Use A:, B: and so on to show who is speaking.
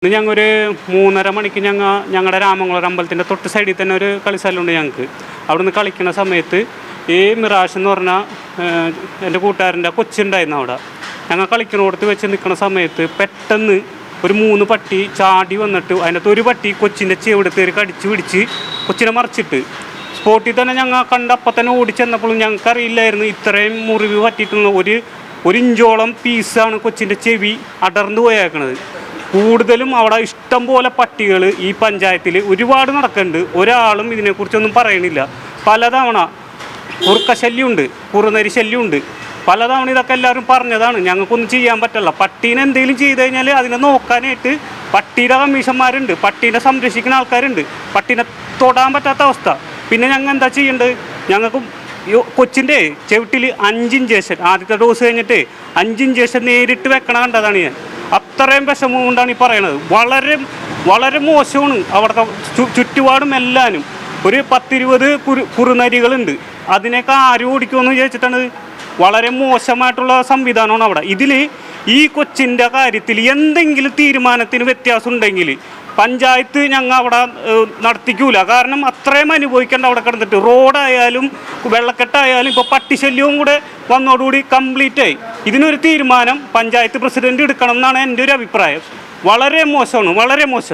A: ഇന്ന് ഞങ്ങൾ 3:30 മണിക്ക് ഞങ്ങളുടെ രാമംകുളം അമ്പലത്തിൻ്റെ തൊട്ട് സൈഡിൽ തന്നെ ഒരു കളിസ്ഥലമുണ്ട് ഞങ്ങൾക്ക്. അവിടെ നിന്ന് കളിക്കുന്ന സമയത്ത് ഈ മിറാഷ് എന്ന് പറഞ്ഞാൽ എൻ്റെ കൂട്ടുകാരൻ്റെ കൊച്ചുണ്ടായിരുന്നു അവിടെ. ഞങ്ങൾ കളിക്കണോടത്ത് വെച്ച് നിൽക്കുന്ന സമയത്ത് പെട്ടെന്ന് ഒരു 3 പട്ടി ചാടി വന്നിട്ട് അതിനകത്ത് ഒരു പട്ടി കൊച്ചിൻ്റെ ചെവിടത്തേക്ക് കടിച്ച് പിടിച്ച് കൊച്ചിനെ മറിച്ചിട്ട് സ്പോട്ടിൽ തന്നെ ഞങ്ങൾ കണ്ട് അപ്പം തന്നെ ഓടിച്ചെന്നപ്പോഴും ഞങ്ങൾക്കറിയില്ലായിരുന്നു ഇത്രയും മുറിവ് പറ്റിയിട്ടുള്ള ഒരു ഇഞ്ചോളം പീസാണ് കൊച്ചിൻ്റെ ചെവി അടർന്നു പോയേക്കണത്. കൂടുതലും അവിടെ ഇഷ്ടം പോലെ പട്ടികൾ ഈ പഞ്ചായത്തിൽ ഒരുപാട് നടക്കുന്നുണ്ട്. ഒരാളും ഇതിനെക്കുറിച്ചൊന്നും പറയണില്ല. പലതവണ കുറുക്കശല്യമുണ്ട്, കുറുനരി ശല്യമുണ്ട്. പലതവണ ഇതൊക്കെ എല്ലാവരും പറഞ്ഞതാണ്. ഞങ്ങൾക്കൊന്നും ചെയ്യാൻ പറ്റില്ല. പട്ടീനെ എന്തെങ്കിലും ചെയ്ത് കഴിഞ്ഞാൽ അതിനെ നോക്കാനായിട്ട് പട്ടിയുടെ കമ്മീഷന്മാരുണ്ട്, പട്ടീനെ സംരക്ഷിക്കുന്ന ആൾക്കാരുണ്ട്. പട്ടീനെ തൊടാൻ പറ്റാത്ത അവസ്ഥ. പിന്നെ ഞങ്ങൾ എന്താ ചെയ്യേണ്ടത്? ഞങ്ങൾക്ക് കൊച്ചിൻ്റെ ചെവിട്ടിൽ 5 ഇഞ്ചക്ഷൻ, ആദ്യത്തെ ഡോസ് കഴിഞ്ഞിട്ട് 5 ഇഞ്ചക്ഷൻ നേരിട്ട് വെക്കണ കണ്ടതാണ് ഞാൻ. അത്രയും വിഷമം കൊണ്ടാണ് ഈ പറയണത്. വളരെ വളരെ മോശമാണ്. അവിടുത്തെ ചുറ്റുപാടും എല്ലാവരും ഒരു 10-20 കുറുനരികളുണ്ട്. അതിനൊക്കെ ആരും ഓടിക്കുമെന്ന് വിചാരിച്ചിട്ടാണ്. വളരെ മോശമായിട്ടുള്ള സംവിധാനമാണ് അവിടെ. ഇതിൽ ഈ കൊച്ചിൻ്റെ കാര്യത്തിൽ എന്തെങ്കിലും തീരുമാനത്തിന് വ്യത്യാസം ഉണ്ടെങ്കിൽ പഞ്ചായത്ത് ഞങ്ങൾ അവിടെ നടത്തിക്കൂല. കാരണം അത്രയും അനുഭവിക്കേണ്ട അവിടെ കിടന്നിട്ട്. റോഡായാലും വെള്ളക്കെട്ടായാലും ഇപ്പോൾ പട്ടിശല്യവും കൂടെ വന്നതോടുകൂടി കംപ്ലീറ്റ് ആയി. ഇതിനൊരു തീരുമാനം പഞ്ചായത്ത് പ്രസിഡന്റ് എടുക്കണം എന്നാണ് എൻ്റെ ഒരു അഭിപ്രായം. വളരെ മോശമാണ്, വളരെ മോശം.